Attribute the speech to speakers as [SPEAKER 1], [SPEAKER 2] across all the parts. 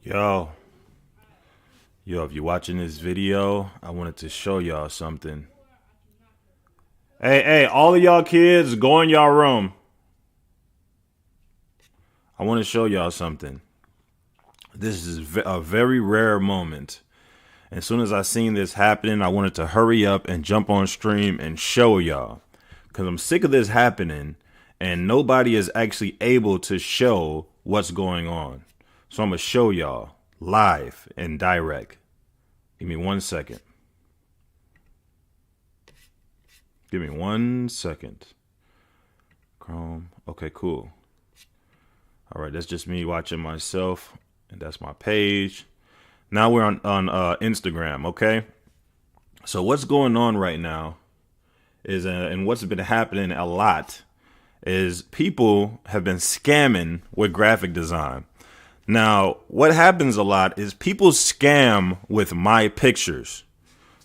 [SPEAKER 1] Yo, if you're watching this video, I wanted to show y'all something. Hey, all of y'all kids, go in y'all room. I want to show y'all something. This is a very rare moment. As soon as I seen this happening, I wanted to hurry up and jump on stream and show y'all. Because I'm sick of this happening and nobody is actually able to show what's going on. So I'm going to show y'all live and direct. Give me 1 second. Give me 1 second. Chrome. Okay, cool. All right, that's just me watching myself, and that's my page. Now we're on Instagram, okay? So what's going on right now is, and what's been happening a lot, is people have been scamming with graphic design. Now, what happens a lot is people scam with my pictures.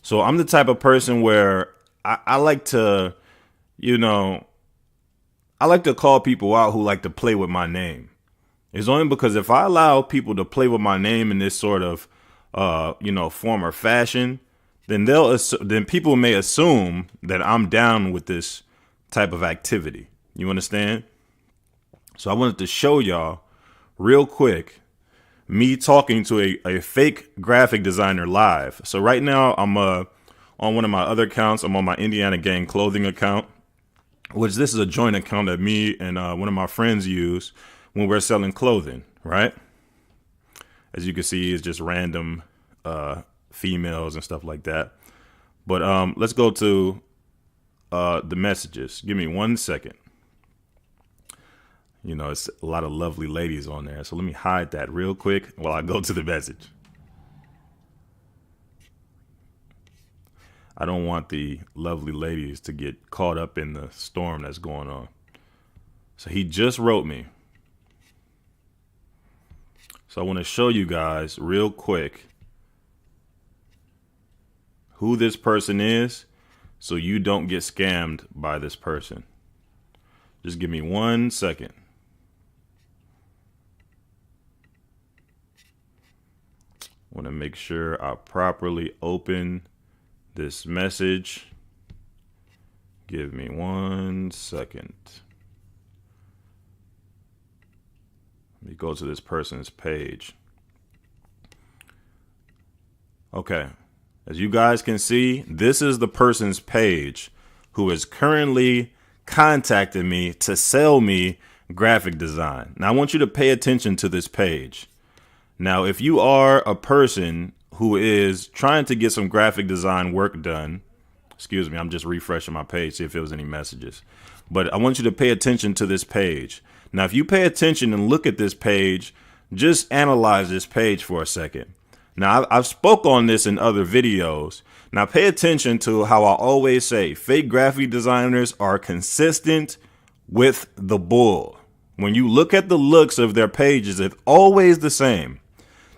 [SPEAKER 1] So I'm the type of person where I like to, I like to call people out who like to play with my name. It's only because if I allow people to play with my name in this sort of, form or fashion, then people may assume that I'm down with this type of activity. You understand? So I wanted to show y'all real quick me talking to a fake graphic designer live. So right now I'm on one of my other accounts. I'm on my Indiana Gang clothing account, which this is a joint account that me and one of my friends use when we're selling clothing, right? As you can see, it's just random females and stuff like that. But let's go to the messages. Give me 1 second. It's a lot of lovely ladies on there. So let me hide that real quick while I go to the message. I don't want the lovely ladies to get caught up in the storm that's going on. So he just wrote me. So I want to show you guys real quick who this person is so you don't get scammed by this person. Just give me 1 second. I want to make sure I properly open this message. Give me 1 second. Let me go to this person's page. Okay. As you guys can see, this is the person's page who is currently contacting me to sell me graphic design. Now, I want you to pay attention to this page. Now, if you are a person who is trying to get some graphic design work done, excuse me, I'm just refreshing my page, see if there was any messages. But I want you to pay attention to this page. Now, if you pay attention and look at this page, just analyze this page for a second. Now, I've spoke on this in other videos. Now, pay attention to how I always say fake graphic designers are consistent with the bull. When you look at the looks of their pages, it's always the same.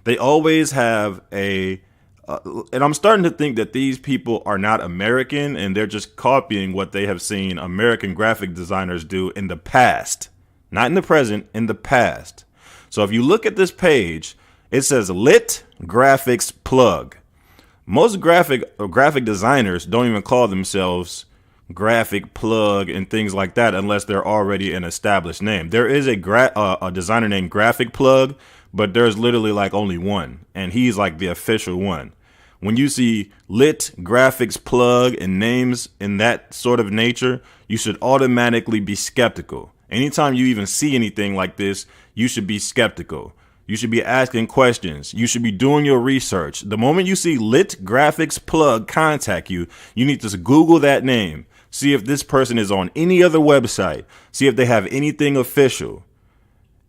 [SPEAKER 1] They always have and I'm starting to think that these people are not American and they're just copying what they have seen American graphic designers do in the past, not in the present, in the past. So if you look at this page, it says Lit Graphics Plug. Most graphic designers don't even call themselves Graphic Plug and things like that unless they're already an established name. There is a designer named Graphic Plug, but there's literally like only one, and he's like the official one. When you see Lit Graphics Plug and names in that sort of nature, you should automatically be skeptical. Anytime you even see anything like this, you should be skeptical. You should be asking questions. You should be doing your research. The moment you see Lit Graphics Plug contact you, you need to Google that name. See if this person is on any other website. See if they have anything official.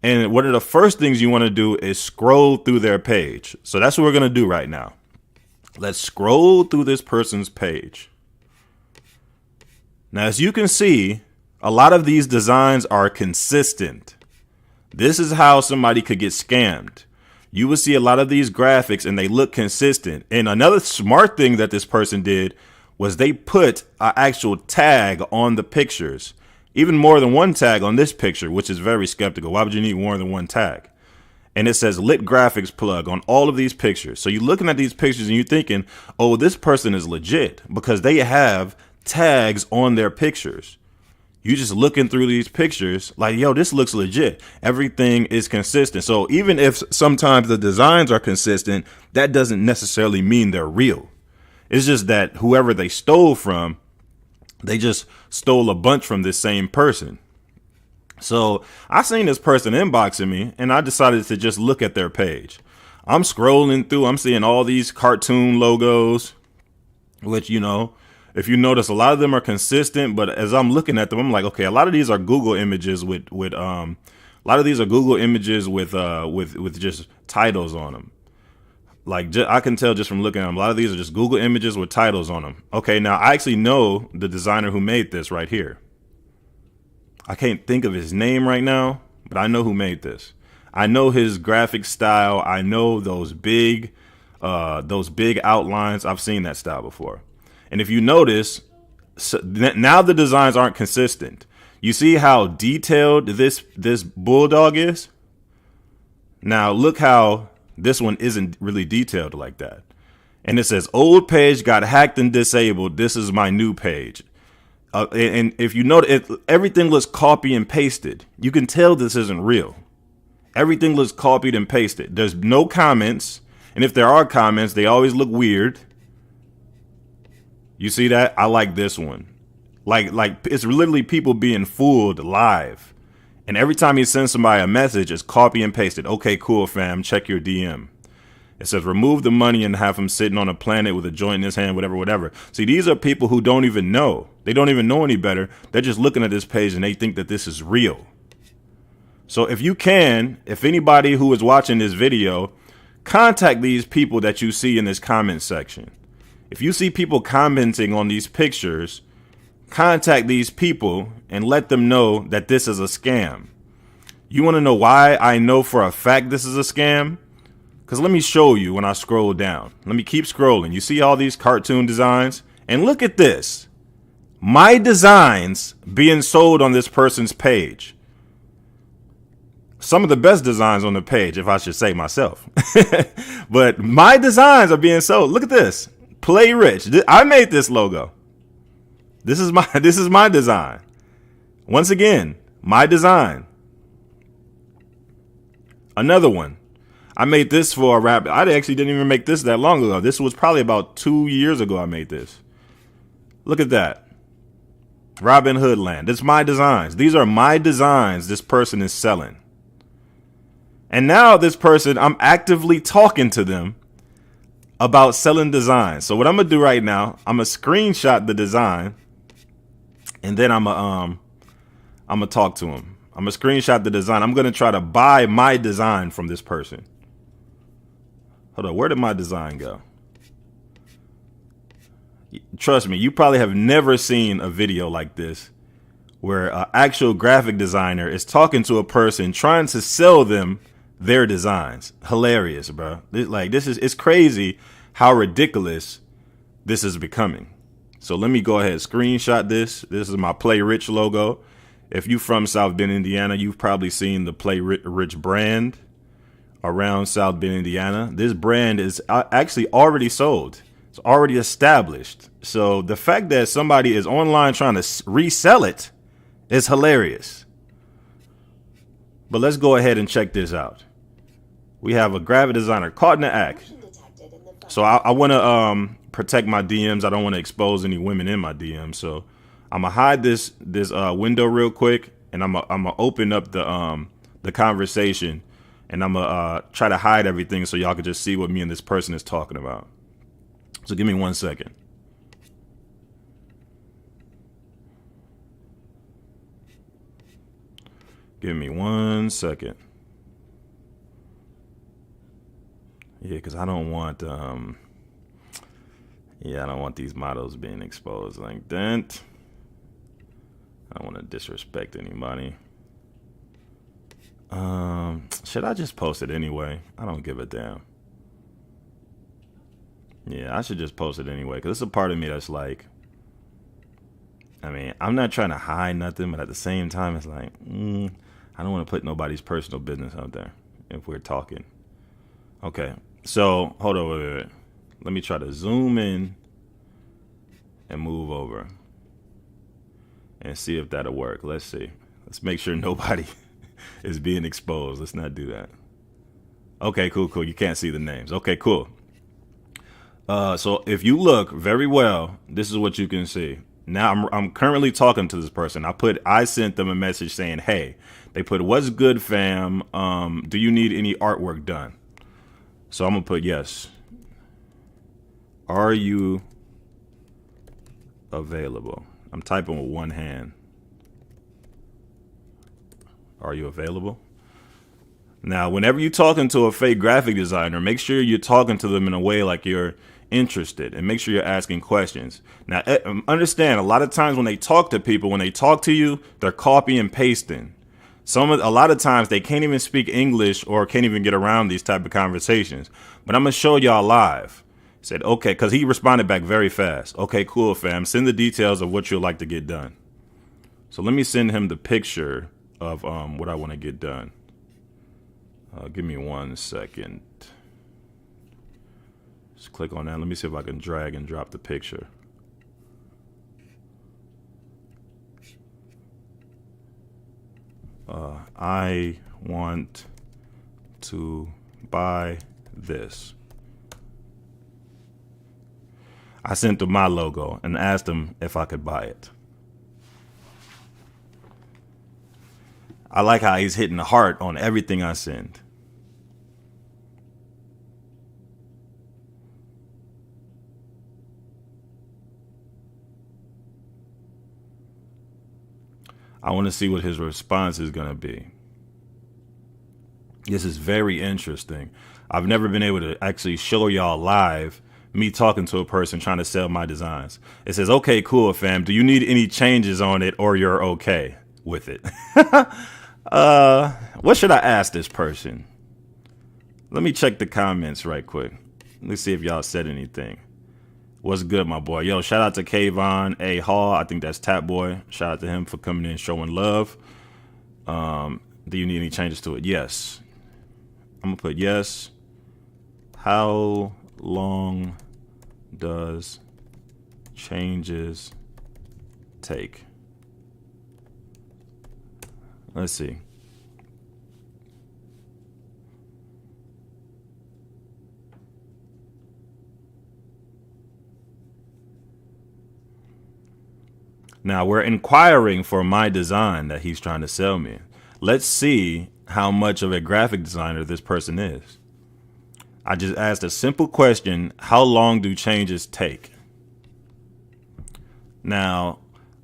[SPEAKER 1] And one of the first things you want to do is scroll through their page. So that's what we're going to do right now. Let's scroll through this person's page. Now, as you can see, a lot of these designs are consistent. This is how somebody could get scammed. You will see a lot of these graphics and they look consistent. And another smart thing that this person did was they put an actual tag on the pictures. Even more than one tag on this picture, which is very skeptical. Why would you need more than one tag? and it says lit graphics plug on all of these pictures. So you're looking at these pictures and you're thinking, oh, this person is legit because they have tags on their pictures. You just looking through these pictures like, yo, this looks legit. Everything is consistent. So even if sometimes the designs are consistent, that doesn't necessarily mean they're real. It's just that whoever they stole from, they just stole a bunch from this same person. So I seen this person inboxing me and I decided to just look at their page. I'm scrolling through, I'm seeing all these cartoon logos, which, you know, if you notice, a lot of them are consistent, but as I'm looking at them, I'm like, okay, a lot of these are Google images with just titles on them. Like, I can tell just from looking at them, a lot of these are just Google images with titles on them. Okay, now I actually know the designer who made this right here. I can't think of his name right now, but I know who made this. I know his graphic style. I know those big outlines. I've seen that style before. And if you notice, now the designs aren't consistent. You see how detailed this bulldog is? Now look how this one isn't really detailed like that. And it says old page got hacked and disabled. This is my new page. And if you notice, everything looks copy and pasted. You can tell this isn't real. Everything looks copied and pasted. There's no comments. And if there are comments, they always look weird. You see that? I like this one. Like it's literally people being fooled live. And every time you send somebody a message, it's copy and pasted. Okay, cool, fam. Check your DM. It says remove the money and have him sitting on a planet with a joint in his hand, whatever. See, these are people who don't even know. They don't even know any better. They're just looking at this page and they think that this is real. So if anybody who is watching this video, contact these people that you see in this comment section. If you see people commenting on these pictures, contact these people and let them know that this is a scam. You want to know why I know for a fact this is a scam? Because let me show you when I scroll down. Let me keep scrolling. You see all these cartoon designs? And look at this. My designs being sold on this person's page. Some of the best designs on the page, if I should say myself. But my designs are being sold. Look at this. Play Rich. I made this logo. This is my design. Once again, my design. Another one. I made this for a rap. I actually didn't even make this that long ago. This was probably about 2 years ago I made this. Look at that. Robin Hood Land. It's my designs. These are my designs this person is selling. And now this person, I'm actively talking to them about selling designs. So what I'm going to do right now, I'm going to screenshot the design and then I'm going to talk to him. I'm going to screenshot the design. I'm going to try to buy my design from this person. Hold on, where did my design go? Trust me, you probably have never seen a video like this where an actual graphic designer is talking to a person trying to sell them their designs. Hilarious, bro. It's crazy how ridiculous this is becoming. So let me go ahead and screenshot this. This is my Play Rich logo. If you're from South Bend, Indiana, you've probably seen the Play Rich brand around South Bend, Indiana. This brand is actually already sold. It's already established. So the fact that somebody is online trying to resell it is hilarious. But let's go ahead and check this out. We have a graphic designer caught in the act. So I want to protect my DMs. I don't want to expose any women in my DMs. So I'm gonna hide this window real quick, and I'm gonna open up the conversation, and I'm gonna try to hide everything so y'all can just see what me and this person is talking about. So give me 1 second. Give me 1 second. Yeah, because I don't want I don't want these models being exposed like that. I don't want to disrespect anybody. Should I just post it anyway? I don't give a damn. Yeah, I should just post it anyway, because it's a part of me that's like, I mean, I'm not trying to hide nothing, but at the same time, it's like, I don't want to put nobody's personal business out there. if we're talking. Okay, so hold on, wait. Let me try to zoom in and move over and see if that'll work. Let's see. Let's make sure nobody is being exposed. Let's not do that. Okay, cool. You can't see the names. Okay, cool. So if you look very well, this is what you can see. Now I'm currently talking to this person. I sent them a message saying, "Hey." They put, "What's good, fam? Do you need any artwork done?" So I'm gonna put yes. Are you available? I'm typing with one hand. Are you available? Now, whenever you're talking to a fake graphic designer, make sure you're talking to them in a way like you're interested, and make sure you're asking questions. Now, understand, a lot of times when they talk to people, when they talk to you, they're copy and pasting. A lot of times they can't even speak English or can't even get around these type of conversations. But I'm gonna show y'all live. Said, okay, because he responded back very fast. Okay, cool, fam. Send the details of what you'd like to get done. So let me send him the picture of what I want to get done. Give me 1 second. Just click on that. Let me see if I can drag and drop the picture. I want to buy this. I sent him my logo and asked him if I could buy it. I like how he's hitting the heart on everything I send. I want to see what his response is going to be. This is very interesting. I've never been able to actually show y'all live me talking to a person trying to sell my designs. It says, okay, cool, fam. Do you need any changes on it or you're okay with it? What should I ask this person? Let me check the comments right quick. Let's see if y'all said anything. What's good, my boy? Yo, shout out to Kayvon A. Hall. I think that's Tap Boy. Shout out to him for coming in, showing love. Do you need any changes to it? Yes. I'm going to put yes. How long does changes take? Let's see. Now we're inquiring for my design that he's trying to sell me. Let's see how much of a graphic designer this person is. I just asked a simple question. How long do changes take? Now,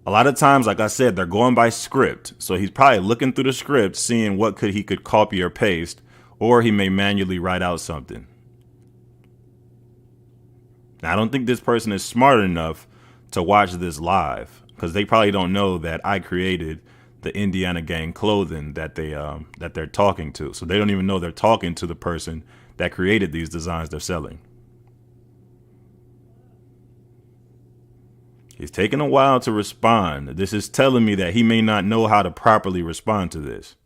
[SPEAKER 1] a lot of times, like I said, they're going by script. So he's probably looking through the script, seeing what he could copy or paste, or he may manually write out something. Now, I don't think this person is smart enough to watch this live, because they probably don't know that I created the Indiana Gang clothing that they're talking to. So they don't even know they're talking to the person that created these designs they're selling. He's taking a while to respond. This is telling me that he may not know how to properly respond to this.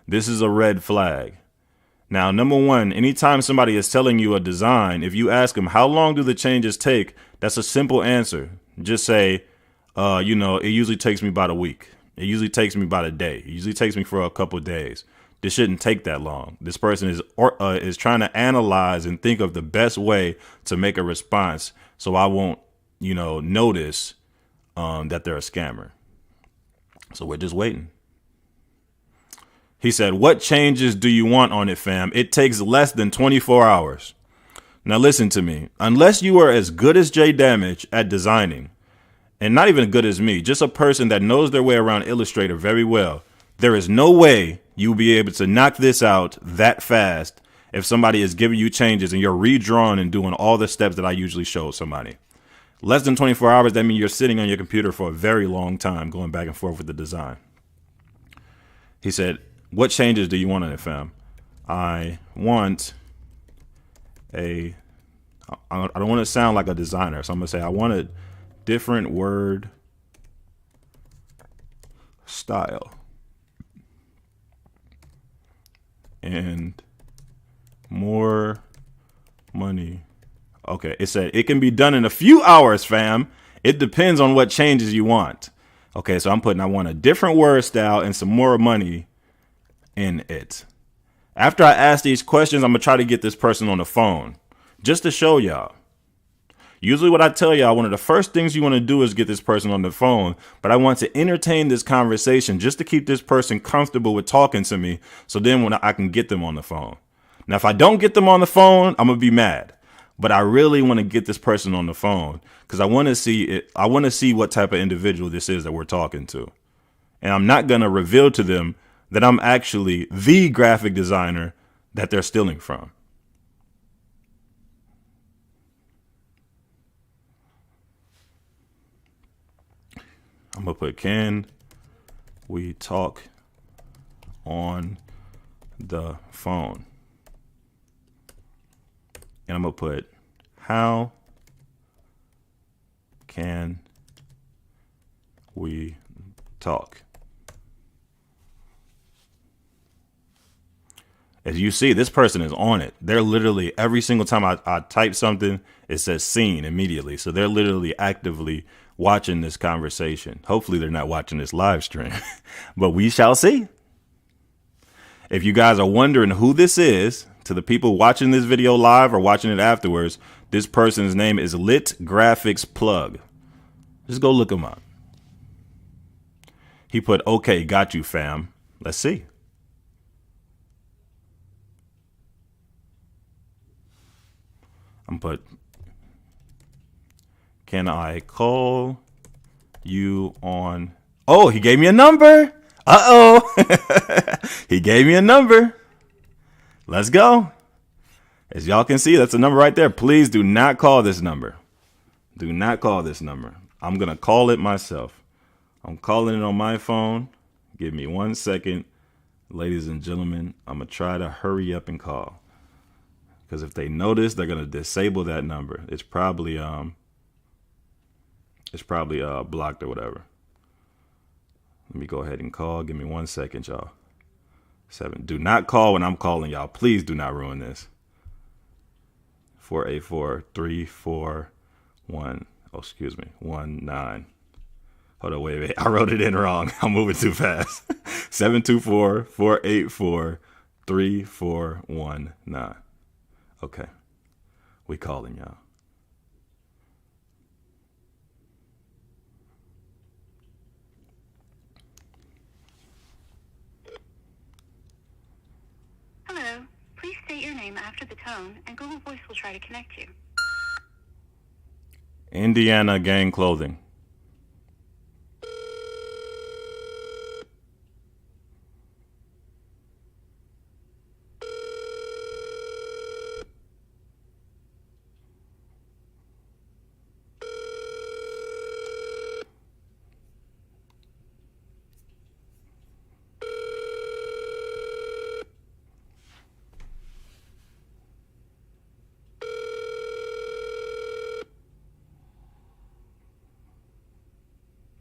[SPEAKER 1] This is a red flag. Now, number one, anytime somebody is telling you a design, if you ask them, how long do the changes take? That's a simple answer. Just say, it usually takes me about a week. It usually takes me about a day. It usually takes me for a couple of days. This shouldn't take that long. This person is trying to analyze and think of the best way to make a response, so I won't, notice that they're a scammer. So we're just waiting. He said, what changes do you want on it, fam? It takes less than 24 hours. Now listen to me. Unless you are as good as J Damage at designing, and not even good as me, just a person that knows their way around Illustrator very well, there is no way you'll be able to knock this out that fast if somebody is giving you changes and you're redrawing and doing all the steps that I usually show somebody. Less than 24 hours, that means you're sitting on your computer for a very long time going back and forth with the design. He said, what changes do you want on it, fam? I don't want to sound like a designer, so I'm going to say I want a different word style. And and more money. Okay, it said it can be done in a few hours, fam. It depends on what changes you want. Okay, so I'm putting I want a different word style and some more money in it. After I ask these questions, I'm going to try to get this person on the phone just to show y'all. Usually what I tell y'all, one of the first things you want to do is get this person on the phone, but I want to entertain this conversation just to keep this person comfortable with talking to me. So then when I can get them on the phone. Now, if I don't get them on the phone, I'm going to be mad, but I really want to get this person on the phone because I want to see it. I want to see what type of individual this is that we're talking to. And I'm not going to reveal to them that I'm actually the graphic designer that they're stealing from. I'm going to put, can we talk on the phone? And I'm going to put, how can we talk? As you see, this person is on it. They're literally, every single time I type something, it says seen immediately. So they're literally actively watching this conversation. Hopefully they're not watching this live stream, but we shall see. If you guys are wondering who this is, to the people watching this video live or watching it afterwards, this person's name is Lit Graphics Plug. Just go look him up. He put, okay, got you, fam. Let's see. I'm put, can I call you on? Oh, he gave me a number. Uh-oh. He gave me a number. Let's go. As y'all can see, that's a number right there. Please do not call this number. Do not call this number. I'm going to call it myself. I'm calling it on my phone. Give me 1 second. Ladies and gentlemen, I'm going to try to hurry up and call. Because if they notice, they're going to disable that number. It's probably blocked or whatever. Let me go ahead and call. Give me 1 second, y'all. 7. Do not call when I'm calling y'all. Please do not ruin this. 484-341. Oh, excuse me. 19. Hold on, wait. I wrote it in wrong. I'm moving too fast. 724-484-3419. Okay. We calling y'all.
[SPEAKER 2] Hello. Please state your name after the tone, and Google Voice will try to connect you.
[SPEAKER 1] Indiana Gang Clothing.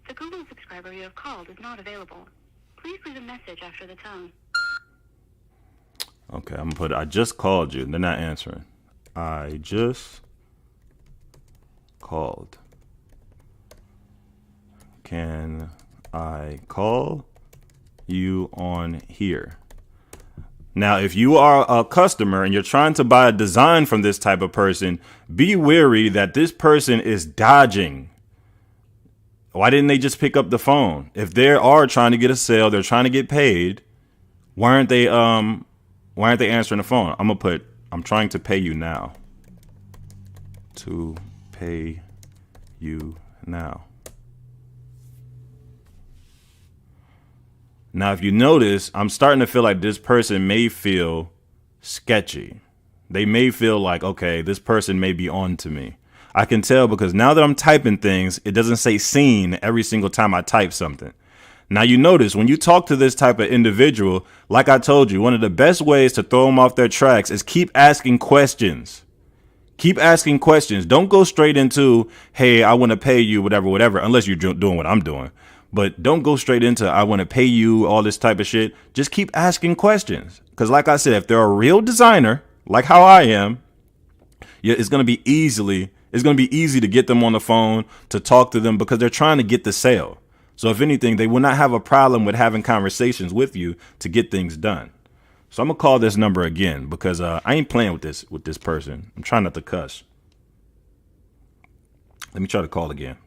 [SPEAKER 2] The Google subscriber you have called is not available. Please leave a message after the tone.
[SPEAKER 1] Okay, I'm gonna put I just called you. They're not answering. I just called. Can I call you on here? Now, if you are a customer and you're trying to buy a design from this type of person, be wary that this person is dodging. Why didn't they just pick up the phone? If they are trying to get a sale, they're trying to get paid. Why aren't they answering the phone? I'm gonna put, I'm trying to pay you now. To pay you now. Now, if you notice, I'm starting to feel like this person may feel sketchy. They may feel like, okay, this person may be on to me. I can tell because now that I'm typing things, it doesn't say seen every single time I type something. Now, you notice when you talk to this type of individual, like I told you, one of the best ways to throw them off their tracks is keep asking questions. Keep asking questions. Don't go straight into, hey, I want to pay you, whatever, unless you're doing what I'm doing. But don't go straight into, I want to pay you, all this type of shit. Just keep asking questions. Because like I said, if they're a real designer, like how I am, yeah, it's going to be easy to get them on the phone, to talk to them, because they're trying to get the sale. So if anything, they will not have a problem with having conversations with you to get things done. So I'm going to call this number again, because I ain't playing with this person. I'm trying not to cuss. Let me try to call again.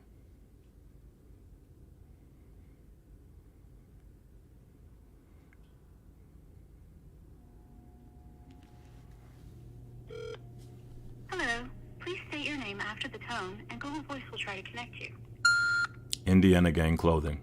[SPEAKER 2] Hello. Please state your name after the tone, and Google Voice will try to connect you.
[SPEAKER 1] Indiana Gang Clothing.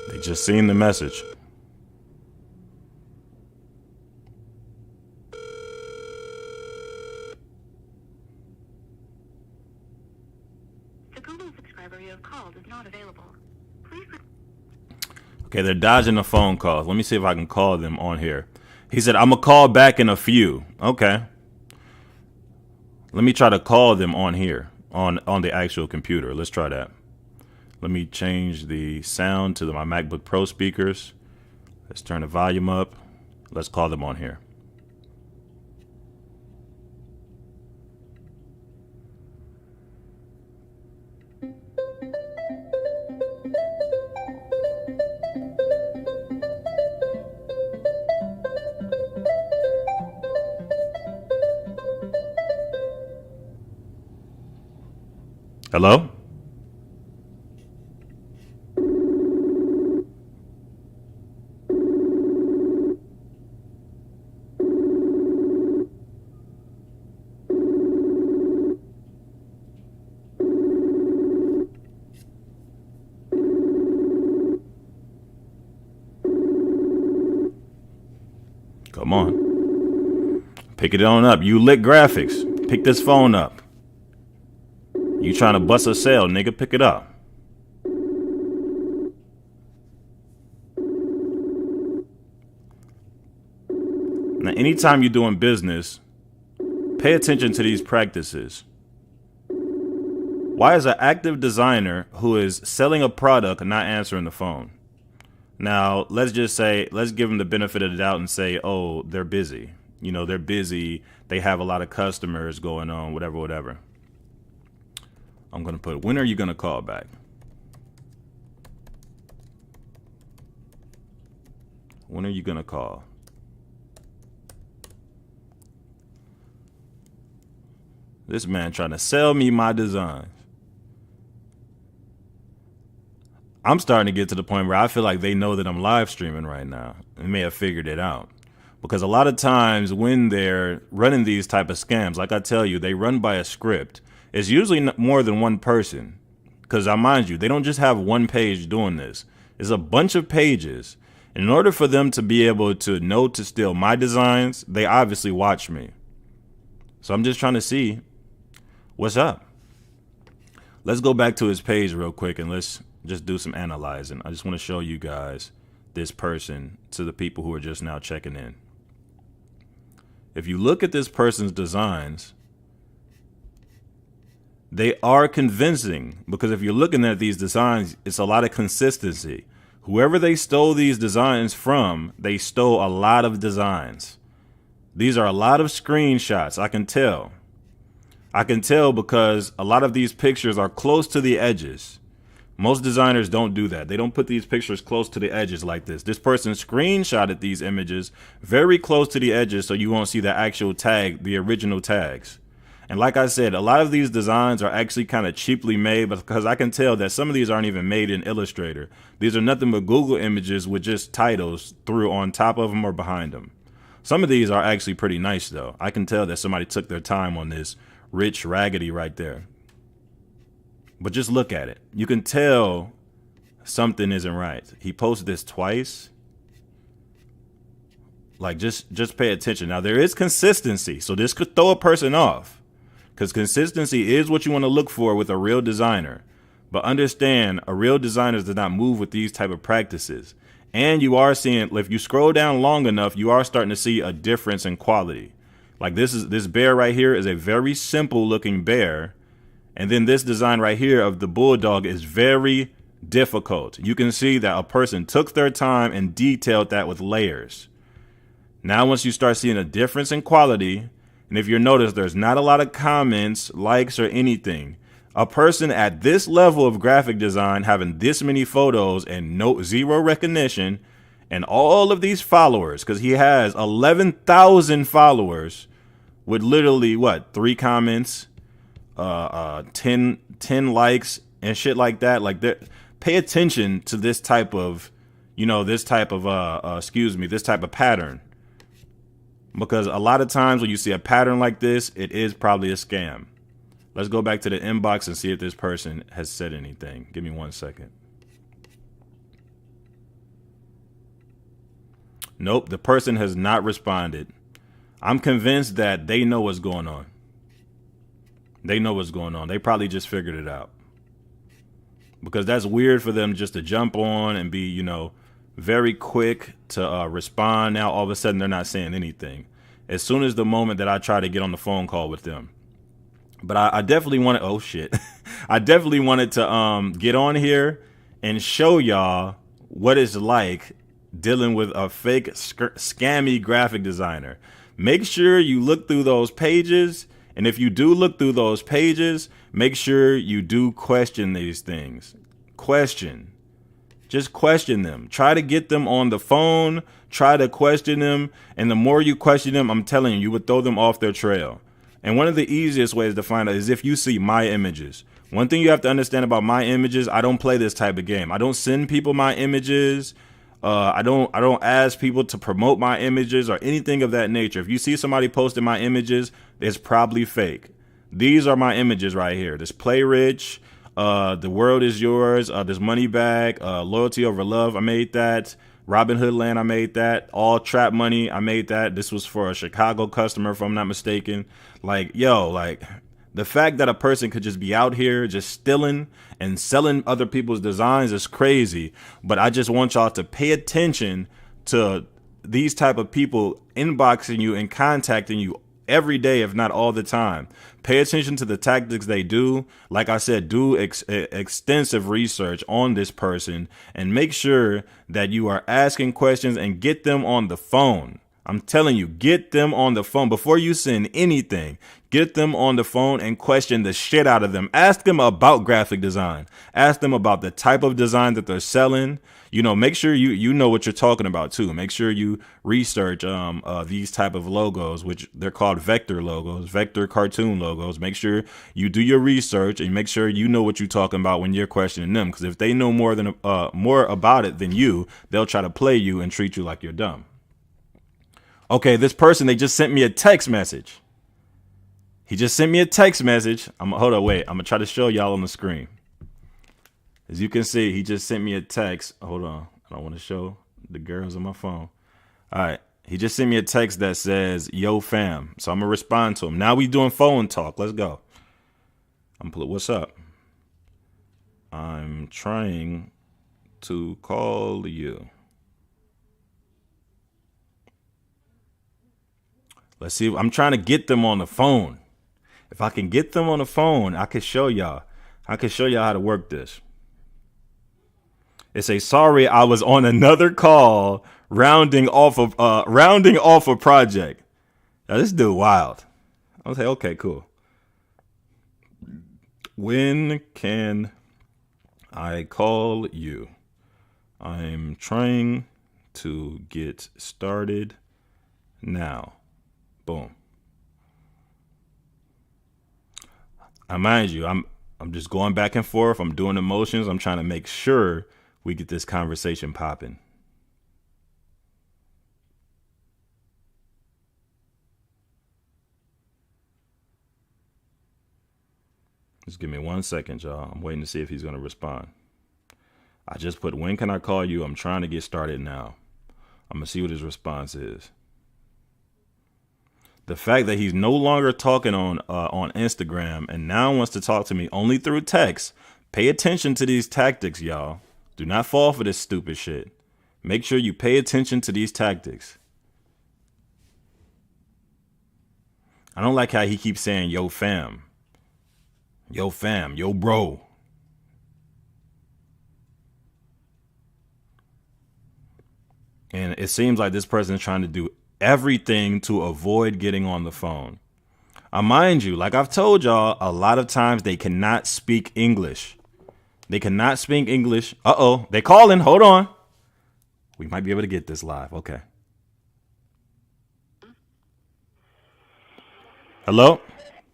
[SPEAKER 1] They just seen the message.
[SPEAKER 2] The Google subscriber you have called is not available. Please.
[SPEAKER 1] Okay, they're dodging the phone calls. Let me see if I can call them on here. He said, I'm going to call back in a few. Okay. Let me try to call them on here, on the actual computer. Let's try that. Let me change the sound to my MacBook Pro speakers. Let's turn the volume up. Let's call them on here. Hello? Come on. Pick it on up. You lit graphics. Pick this phone up. You trying to bust a sale, nigga? Pick it up. Now, anytime you're doing business, pay attention to these practices. Why is an active designer who is selling a product not answering the phone? Now, let's just say, let's give them the benefit of the doubt and say, oh, they're busy. You know, they're busy. They have a lot of customers going on, whatever. I'm going to put, when are you going to call back? When are you going to call? This man trying to sell me my designs. I'm starting to get to the point where I feel like they know that I'm live streaming right now. They may have figured it out. Because a lot of times when they're running these type of scams, like I tell you, they run by a script. It's usually more than one person. Because mind you, they don't just have one page doing this. It's a bunch of pages. In order for them to be able to know to steal my designs, they obviously watch me. So I'm just trying to see what's up. Let's go back to his page real quick and let's just do some analyzing. I just want to show you guys this person to the people who are just now checking in. If you look at this person's designs, they are convincing, because if you're looking at these designs, it's a lot of consistency. Whoever they stole these designs from, they stole a lot of designs. These are a lot of screenshots. I can tell. I can tell because a lot of these pictures are close to the edges. Most designers don't do that. They don't put these pictures close to the edges like this. This person screenshotted these images very close to the edges so you won't see the actual tag, the original tags. And like I said, a lot of these designs are actually kind of cheaply made, because I can tell that some of these aren't even made in Illustrator. These are nothing but Google images with just titles through on top of them or behind them. Some of these are actually pretty nice though. I can tell that somebody took their time on this Rich Raggedy right there. But just look at it. You can tell something isn't right. He posted this twice. Like, just pay attention. Now, there is consistency, so this could throw a person off. because consistency is what you want to look for with a real designer. But understand, a real designer does not move with these type of practices. And you are seeing, if you scroll down long enough, you are starting to see a difference in quality. Like this bear right here is a very simple looking bear. And then this design right here of the bulldog is very difficult. You can see that a person took their time and detailed that with layers. Now, once you start seeing a difference in quality, and if you notice, there's not a lot of comments, likes, or anything. A person at this level of graphic design having this many photos and zero recognition and all of these followers, because he has 11,000 followers with literally 3 comments, 10 likes and shit like that. Like that. Pay attention to this type of, this type of pattern. Because a lot of times when you see a pattern like this, it is probably a scam. Let's go back to the inbox and see if this person has said anything. Give me 1 second. Nope, the person has not responded. I'm convinced that they know what's going on. They know what's going on. They probably just figured it out. Because that's weird for them just to jump on and be, very quick to respond. Now, all of a sudden, they're not saying anything. As soon as the moment that I try to get on the phone call with them. But I definitely wanted, oh shit. I definitely wanted to get on here and show y'all what it's like dealing with a fake scammy graphic designer. Make sure you look through those pages. And if you do look through those pages, make sure you do question these things. Just question them. Try to get them on the phone. Try to question them. And the more you question them, I'm telling you, you would throw them off their trail. And one of the easiest ways to find out is if you see my images. One thing you have to understand about my images, I don't play this type of game. I don't send people my images. I don't ask people to promote my images or anything of that nature. If you see somebody posting my images, it's probably fake. These are my images right here. This Play Rich, The World Is Yours, this Money Bag, Loyalty Over Love, I made that. Robin Hood Land, I made that. All Trap Money, I made that. This was for a Chicago customer, if I'm not mistaken. Like, the fact that a person could just be out here just stealing and selling other people's designs is crazy. But I just want y'all to pay attention to these type of people inboxing you and contacting you every day, if not all the time. Pay attention to the tactics they do. Like I said, do extensive research on this person and make sure that you are asking questions and get them on the phone. I'm telling you, get them on the phone before you send anything. Get them on the phone and question the shit out of them. Ask them about graphic design. Ask them about the type of design that they're selling. Make sure you know what you're talking about too. Make sure you research these type of logos, which they're called vector logos, vector cartoon logos. Make sure you do your research and make sure you know what you're talking about when you're questioning them. Because if they know more about it than you, they'll try to play you and treat you like you're dumb. Okay, this person, they just sent me a text message. He just sent me a text message. Hold on, wait. I'm going to try to show y'all on the screen. As you can see, he just sent me a text. Hold on. I don't want to show the girls on my phone. All right. He just sent me a text that says, yo, fam. So I'm going to respond to him. Now we doing phone talk. Let's go. What's up? I'm trying to call you. Let's see. I'm trying to get them on the phone. If I can get them on the phone, I can show y'all. I can show y'all how to work this. It says, sorry, I was on another call rounding off a project. Now this dude wild. I'll say, okay, cool. When can I call you? I'm trying to get started now. Boom. I mind you, I'm just going back and forth. I'm doing emotions. I'm trying to make sure we get this conversation popping. Just give me 1 second, y'all. I'm waiting to see if he's going to respond. I just put, when can I call you? I'm trying to get started now. I'm going to see what his response is. The fact that he's no longer talking on Instagram and now wants to talk to me only through text. Pay attention to these tactics, y'all. Do not fall for this stupid shit. Make sure you pay attention to these tactics. I don't like how he keeps saying, yo, fam. Yo, fam. Yo, bro. And it seems like this person is trying to do everything to avoid getting on the phone. Mind you, like I've told y'all, a lot of times they cannot speak English. They cannot speak English. Uh-oh, they calling. Hold on. We might be able to get this live. Okay. Hello?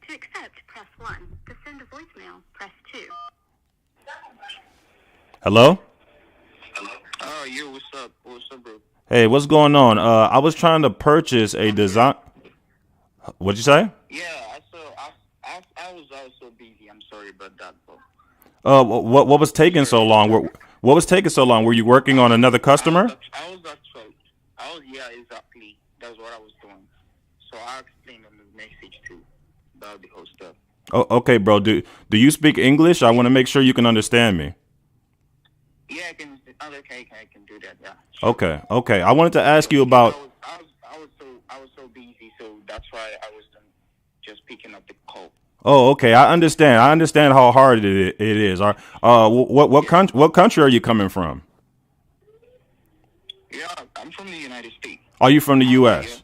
[SPEAKER 2] To accept, press 1. To send a voicemail, press 2.
[SPEAKER 1] Hello?
[SPEAKER 3] Oh, yo, what's up? What's up, bro?
[SPEAKER 1] Hey, what's going on? I was trying to purchase a design. What'd you say?
[SPEAKER 3] Yeah, I was also busy. I'm sorry about that, bro.
[SPEAKER 1] What was taking so long? What was taking so long? Were you working on another customer?
[SPEAKER 3] Yeah, exactly. That's what I was doing. So I explained on the message too about the whole stuff.
[SPEAKER 1] Oh, okay, bro. Do you speak English? I want to make sure you can understand me.
[SPEAKER 3] Yeah, I can. I can do that. Yeah. Sure.
[SPEAKER 1] Okay. I wanted to ask you about.
[SPEAKER 3] I was so busy, so that's why I was just picking up the call.
[SPEAKER 1] Oh, okay. I understand how hard it is. What country are you coming from?
[SPEAKER 3] Yeah, I'm from the United States.
[SPEAKER 1] Are you from the U.S.?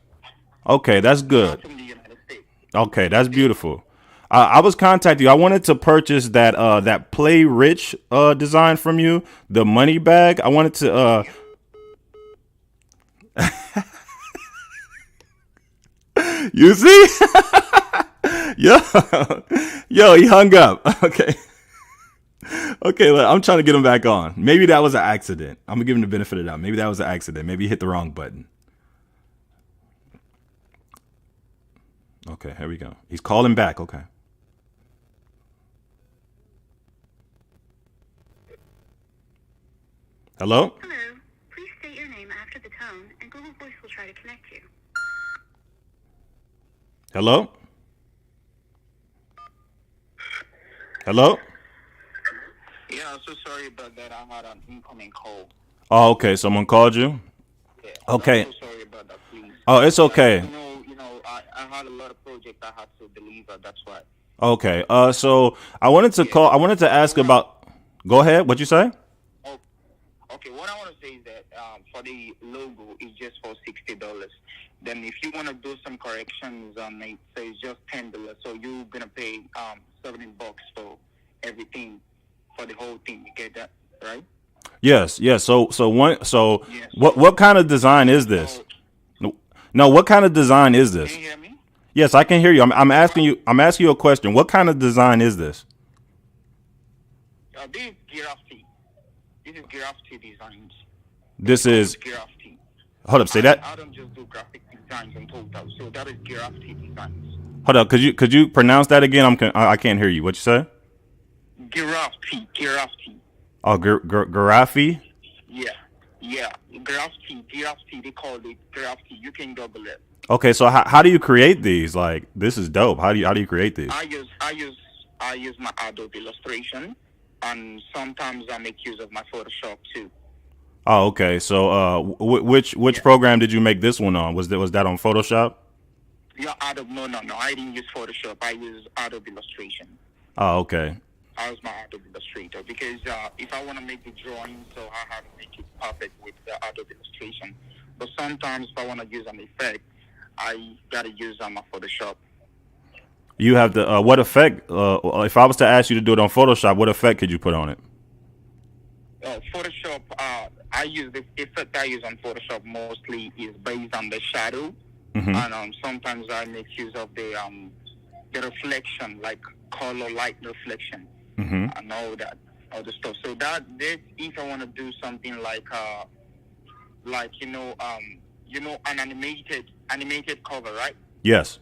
[SPEAKER 1] Okay, that's good.
[SPEAKER 3] I'm from the United States.
[SPEAKER 1] Okay, that's beautiful. I was contacting you. I wanted to purchase that Play Rich design from you, the money bag. I wanted to. You see? Yo, he hung up. Okay, look, I'm trying to get him back on. Maybe that was an accident. I'm gonna give him the benefit of the doubt. Maybe that was an accident. Maybe he hit the wrong button. Okay, here we go. He's calling back. Okay. Hello?
[SPEAKER 2] Hello. Please state your name after the tone, and Google Voice will try to connect you.
[SPEAKER 1] Hello? Hello?
[SPEAKER 3] Yeah, I'm so sorry about that. I had an incoming call.
[SPEAKER 1] Oh, okay. Someone called you?
[SPEAKER 3] Yeah,
[SPEAKER 1] Okay.
[SPEAKER 3] I'm so sorry about that, please.
[SPEAKER 1] Oh, it's okay.
[SPEAKER 3] I had a lot of projects I had to deliver. That's why.
[SPEAKER 1] Okay. So I wanted to call. I wanted to ask about. Go ahead. What'd you say?
[SPEAKER 3] Oh, okay. What I want to say is that for the logo, it's just for $60. Then if you want to do some corrections on it, so it's just $10. So you're gonna pay $70 for everything, for the whole thing. You get that, right?
[SPEAKER 1] Yes. So
[SPEAKER 3] Yes.
[SPEAKER 1] what kind of design is this? No. What kind of design is this?
[SPEAKER 3] Can you hear me?
[SPEAKER 1] Yes, I can hear you. I'm asking you. I'm asking you a question. What kind of design is this?
[SPEAKER 3] This is Giraffe. This is Giraffe designs.
[SPEAKER 1] This is.
[SPEAKER 3] Giraffe.
[SPEAKER 1] Hold up. Say that.
[SPEAKER 3] I don't just do graphic designs in total. So that is Giraffe designs.
[SPEAKER 1] Hold up. Could you pronounce that again? I can't hear you. What you say?
[SPEAKER 3] Giraffe.
[SPEAKER 1] Oh, Giraffe.
[SPEAKER 3] Yeah. Giraffe. They call it Giraffe. You can Google it.
[SPEAKER 1] Okay, so how do you create these? Like, this is dope. How do you create these?
[SPEAKER 3] I use my Adobe Illustration, and sometimes I make use of my Photoshop too.
[SPEAKER 1] Oh, okay. So, which program did you make this one on? Was that on Photoshop?
[SPEAKER 3] Yeah, Adobe. No. I didn't use Photoshop. I use Adobe Illustration.
[SPEAKER 1] Oh, okay.
[SPEAKER 3] I was my Adobe Illustrator because if I want to make the drawing, so I have to make it perfect with the Adobe Illustration. But sometimes if I want to use an effect, I gotta use my Photoshop.
[SPEAKER 1] You have the what effect? If I was to ask you to do it on Photoshop, what effect could you put on it?
[SPEAKER 3] Photoshop. I use the effect I use on Photoshop mostly is based on the shadow, and sometimes I make use of the reflection, like color light reflection, and all that other stuff. So if I want to do something like an animated cover, right?
[SPEAKER 1] Yes.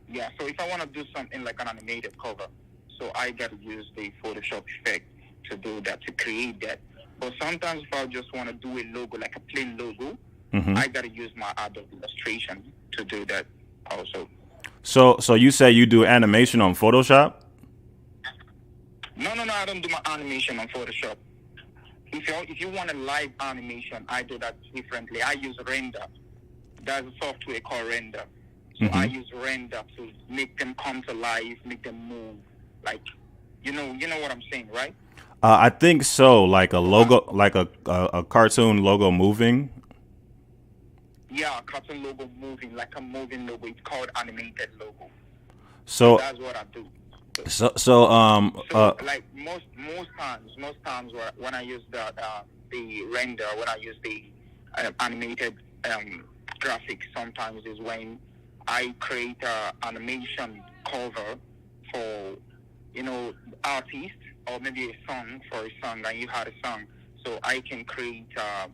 [SPEAKER 3] Yeah. So if I want to do something like an animated cover, so I gotta use the Photoshop effect to do that, to create that. But sometimes if I just want to do a logo, like a plain logo, I gotta use my Adobe Illustration to do that. also.
[SPEAKER 1] So you say you do animation on Photoshop?
[SPEAKER 3] No, I don't do my animation on Photoshop. If you want a live animation, I do that differently. I use Render. There's a software called Render. So I use Render to make them come to life, make them move. Like, you know what I'm saying, right?
[SPEAKER 1] I think so. Like a logo, like a cartoon logo moving.
[SPEAKER 3] Yeah, cartoon logo moving, like a moving logo. It's called animated logo.
[SPEAKER 1] So
[SPEAKER 3] That's what I do.
[SPEAKER 1] so
[SPEAKER 3] Like most times when I use the render, when I use the animated graphics, sometimes is when I create a animation cover for artist, or maybe a song for a song, and you had a song, so I can create an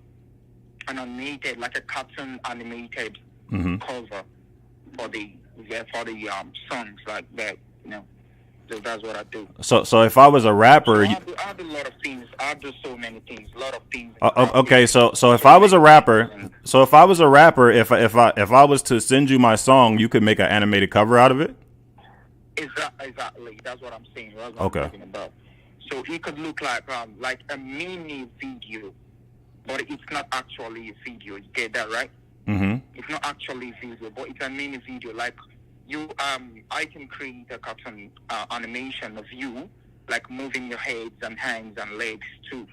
[SPEAKER 3] animated, like a cartoon animated cover for the songs like that. So that's what I do.
[SPEAKER 1] So if I was a rapper,
[SPEAKER 3] I do a lot of things. I do so many things. A lot of things.
[SPEAKER 1] Okay, so if I was a rapper, if I was to send you my song, you could make an animated cover out of it.
[SPEAKER 3] Exactly. That's what I'm saying. That's what I'm talking about. So it could look like a mini video, but it's not actually a video. You get that, right? Mm-hmm. It's not actually a video, but it's a mini video. Like I can create a cartoon animation of you, like moving your heads and hands and legs too.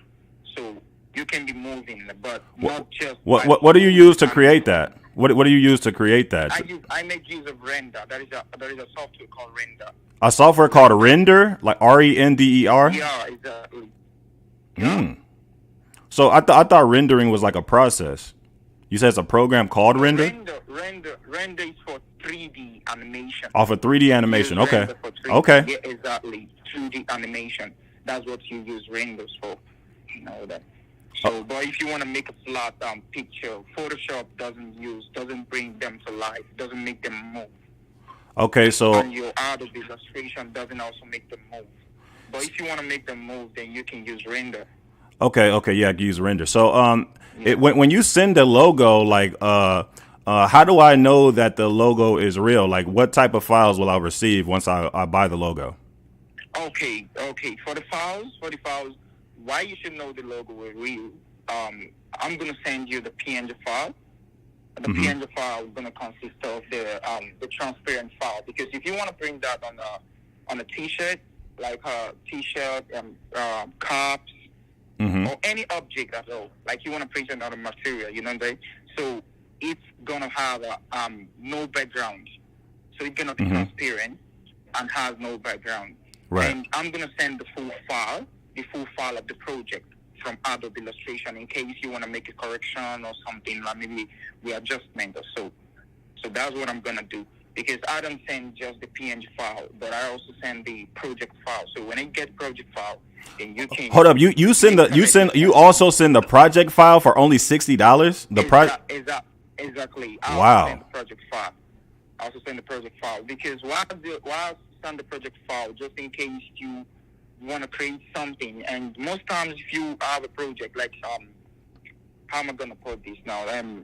[SPEAKER 3] So you can be moving, but not just.
[SPEAKER 1] What do you use to create that? What do you use to create that?
[SPEAKER 3] I make use of Render. There is a software called Render.
[SPEAKER 1] A software called Render, like RENDER.
[SPEAKER 3] Yeah, exactly.
[SPEAKER 1] So I thought rendering was like a process. You said it's a program called Render?
[SPEAKER 3] Render is for 3D animation.
[SPEAKER 1] Oh, for 3D animation. Okay.
[SPEAKER 3] Okay. Yeah, exactly. 2D animation. That's what you use renders for. You know that. So, but if you want to make a flat picture, Photoshop doesn't bring them to life. Doesn't make them move.
[SPEAKER 1] Okay, so.
[SPEAKER 3] And your Adobe illustration doesn't also make them move. But if you want to make them move, then you can use Render.
[SPEAKER 1] Okay, yeah, I can use Render. So, when you send a logo, like, how do I know that the logo is real? Like, what type of files will I receive once I buy the logo?
[SPEAKER 3] Okay. For the files, why you should know the logo is real? I'm gonna send you the PNG file. The PNG file is gonna consist of the transparent file, because if you want to print that on a T-shirt, like a T-shirt and caps. Or any object at all, like you want to print it on a material, you know what I'm saying? So it's gonna have no background, so it's gonna be transparent and has no background.
[SPEAKER 1] Right.
[SPEAKER 3] And I'm gonna send the full file of the project from Adobe Illustration, in case you want to make a correction or something, like maybe readjustment or so. So that's what I'm gonna do, because I don't send just the PNG file, but I also send the project file. So when I get project file, then you can
[SPEAKER 1] hold up. You also send the project file for only $60.
[SPEAKER 3] Exactly.
[SPEAKER 1] Wow.
[SPEAKER 3] I also send the project file because why send the project file, just in case you want to create something. And most times, if you have a project like how am I gonna put this now?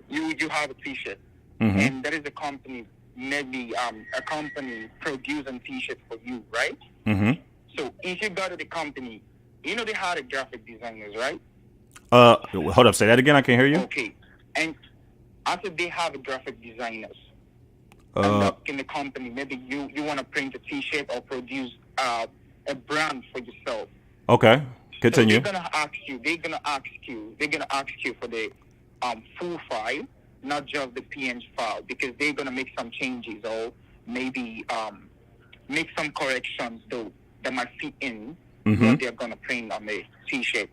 [SPEAKER 3] You have a T-shirt, and there is a company, maybe a company producing T-shirt for you, right? So if you go to the company, you know they hire graphic designers, right?
[SPEAKER 1] Hold up, say that again. I can't hear you.
[SPEAKER 3] Okay, and after they have graphic designers, and in the company, maybe you want to print a T-shirt or produce a brand for yourself.
[SPEAKER 1] Okay, continue.
[SPEAKER 3] So they're gonna ask you for the full file, not just the PNG file, because they're gonna make some changes or maybe make some corrections though that might fit in what they're gonna print on the T-shirt.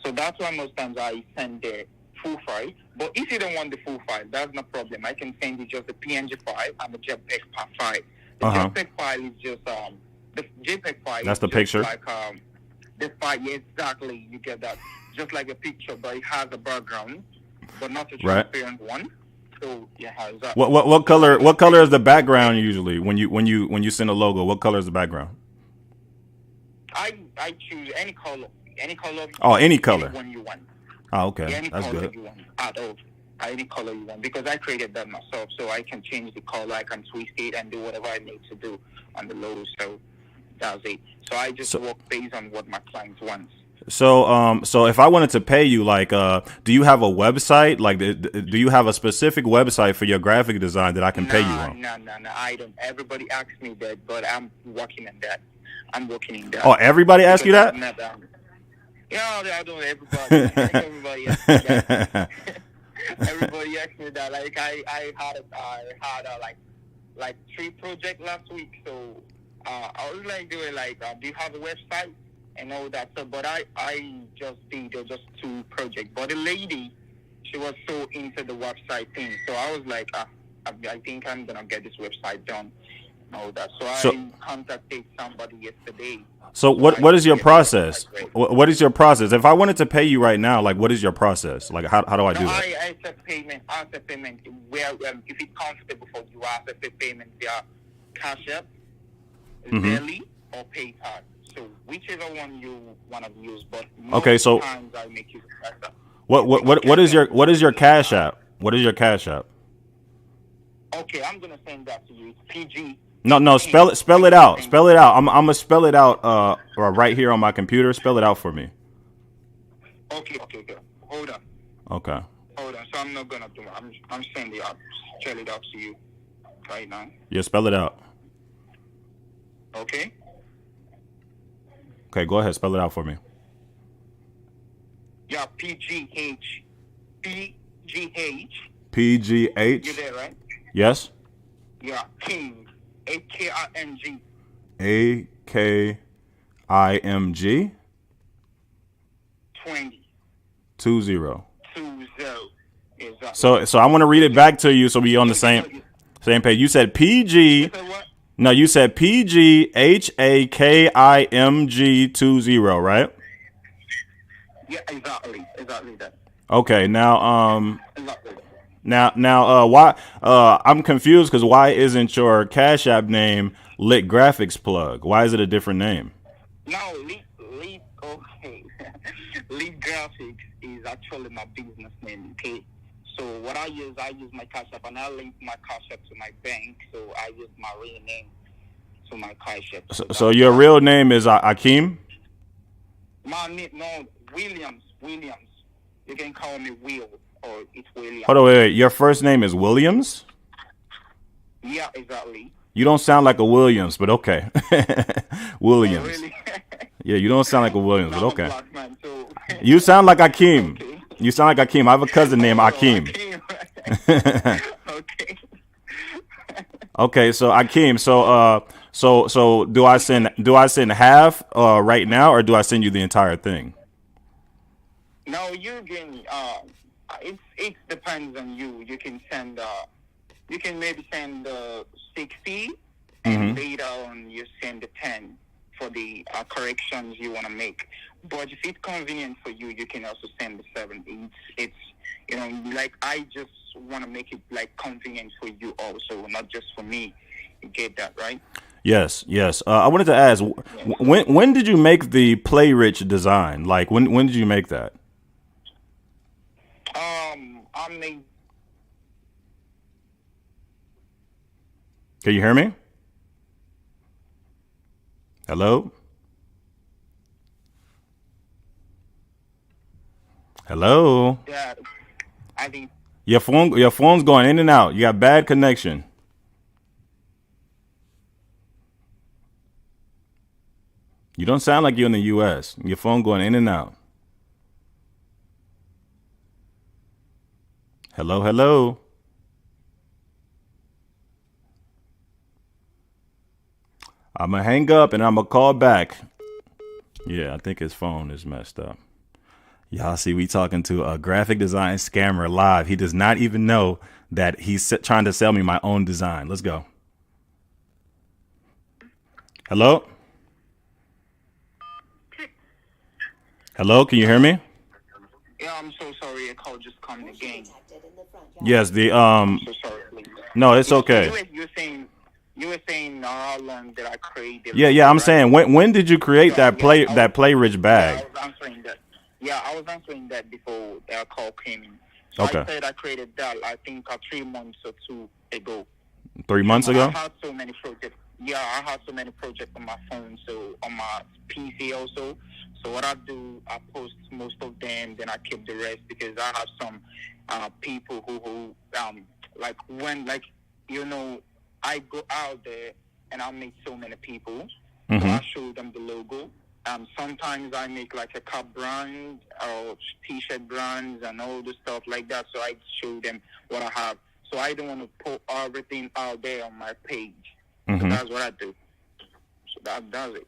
[SPEAKER 3] So that's why most times I send the full file. But if you don't want the full file, that's no problem. I can send you just the PNG file and the JPEG file. The JPEG file is just the JPEG file.
[SPEAKER 1] That's
[SPEAKER 3] is
[SPEAKER 1] the
[SPEAKER 3] just
[SPEAKER 1] picture.
[SPEAKER 3] Like the file, yeah, exactly. You get that, just like a picture, but it has a background, but not a transparent one. So yeah, exactly.
[SPEAKER 1] What color is the background usually when you send a logo? What color is the background?
[SPEAKER 3] I choose any color.
[SPEAKER 1] Oh, any color.
[SPEAKER 3] Any one you want.
[SPEAKER 1] Oh, okay.
[SPEAKER 3] Yeah, any
[SPEAKER 1] That's
[SPEAKER 3] color
[SPEAKER 1] good.
[SPEAKER 3] you want at all. Any color you want, because I created that myself, so I can change the color, I can twist it and do whatever I need to do on the logo. So that's it. So I just work based on what my client wants.
[SPEAKER 1] So if I wanted to pay you, like, do you have a website? Like, do you have a specific website for your graphic design that I can pay you on?
[SPEAKER 3] No, I don't. Everybody asks me that, but I'm working on that. I'm working on that.
[SPEAKER 1] Oh, everybody asks you that?
[SPEAKER 3] Yeah, I don't. Everybody asks me that. Everybody asks me that. Like I had like 3 projects last week. So I was like doing like, do you have a website and all that? So, but I just did just 2 projects. But the lady, she was so into the website thing. So I was like, I think I'm gonna get this website done and all that. So I contacted somebody yesterday.
[SPEAKER 1] So what is your process? What is your process? If I wanted to pay you right now, like, what is your process? Like, how do I do that?
[SPEAKER 3] I accept payment. Where if it's comfortable for you, I accept payment via Cash App, Zelle, or PayPal. So whichever one you want to use. But most times I make use of Cash App.
[SPEAKER 1] What is your Cash App? What is your Cash App?
[SPEAKER 3] Okay, I'm gonna send that to you. It's PG.
[SPEAKER 1] No, spell it out. Spell it out. I'm gonna spell it out right here on my computer. Spell it out for me.
[SPEAKER 3] Okay. Hold on.
[SPEAKER 1] Okay.
[SPEAKER 3] Hold on. So I'm not gonna do it. I'm sending it up. Spell it out to you right now.
[SPEAKER 1] Yeah, spell it out.
[SPEAKER 3] Okay.
[SPEAKER 1] Okay, go ahead. Spell it out for me.
[SPEAKER 3] Yeah, PGH.
[SPEAKER 1] PGH.
[SPEAKER 3] You there, right?
[SPEAKER 1] Yes.
[SPEAKER 3] Yeah, King. AKIMG.
[SPEAKER 1] AKIMG.
[SPEAKER 3] 20.
[SPEAKER 1] 20.
[SPEAKER 3] Exactly.
[SPEAKER 1] So I want to read it back to you so we on the same page. You said PG. No, you said PGHAKIMG 20, right?
[SPEAKER 3] Yeah, exactly that.
[SPEAKER 1] Okay, now
[SPEAKER 3] Exactly.
[SPEAKER 1] Now, why? I'm confused because why isn't your Cash App name Lit Graphics Plug? Why is it a different name?
[SPEAKER 3] No, Lit Graphics is actually my business name. Okay, so what I use my Cash App, and I link my Cash App to my bank. So I use my real name to my Cash App.
[SPEAKER 1] So your real name is Akeem?
[SPEAKER 3] No, Williams. You can call me Will. Or it's Williams.
[SPEAKER 1] Hold on, wait. Your first name is Williams?
[SPEAKER 3] Yeah, exactly.
[SPEAKER 1] You don't sound like a Williams, but okay. Williams.
[SPEAKER 3] Oh, really?
[SPEAKER 1] Yeah, you don't sound like a Williams, but okay.
[SPEAKER 3] Black man, so.
[SPEAKER 1] You sound like Akeem.
[SPEAKER 3] Okay.
[SPEAKER 1] You sound like Akeem. I have a cousin named Akeem.
[SPEAKER 3] Okay.
[SPEAKER 1] Okay, so Akeem, so do I send half right now, or do I send you the entire thing?
[SPEAKER 3] No, you can. It depends on you. You can send. You can maybe send 60, and later on you send the 10 for the corrections you want to make. But if it's convenient for you, you can also send the 7. It's like I just want to make it like convenient for you also, not just for me. You get that, right?
[SPEAKER 1] Yes. I wanted to ask, when did you make the Play Rich design? Like when did you make that? I made. Can you hear me? Hello? Hello?
[SPEAKER 3] Yeah, I think
[SPEAKER 1] your phone's going in and out. You got bad connection. You don't sound like you're in the U.S. Your phone going in and out. Hello? I'm going to hang up and I'm going to call back. Yeah, I think his phone is messed up. Y'all see, we talking to a graphic design scammer live. He does not even know that he's trying to sell me my own design. Let's go. Hello? Hello, can you hear me?
[SPEAKER 3] Yeah, I'm so sorry. A call just coming again.
[SPEAKER 1] Yes, the
[SPEAKER 3] I'm so sorry. Please.
[SPEAKER 1] No, it's okay.
[SPEAKER 3] You were saying how long did I create it?
[SPEAKER 1] Yeah. I'm saying when did you create that Play Rich bag?
[SPEAKER 3] I was answering that. Yeah, I was answering that before the call came in. So
[SPEAKER 1] Okay.
[SPEAKER 3] I said I created that, I think, 3 months or 2 ago.
[SPEAKER 1] 3 months ago?
[SPEAKER 3] I had so many projects. Yeah, I had so many projects on my phone, so on my PC also. So what I do, I post most of them, then I keep the rest because I have some people who like when I go out there and I meet so many people. So I show them the logo. Sometimes I make like a cup brand or t-shirt brands and all the stuff like that. So I show them what I have. So I don't want to put everything out there on my page. So that's what I do. So that does it.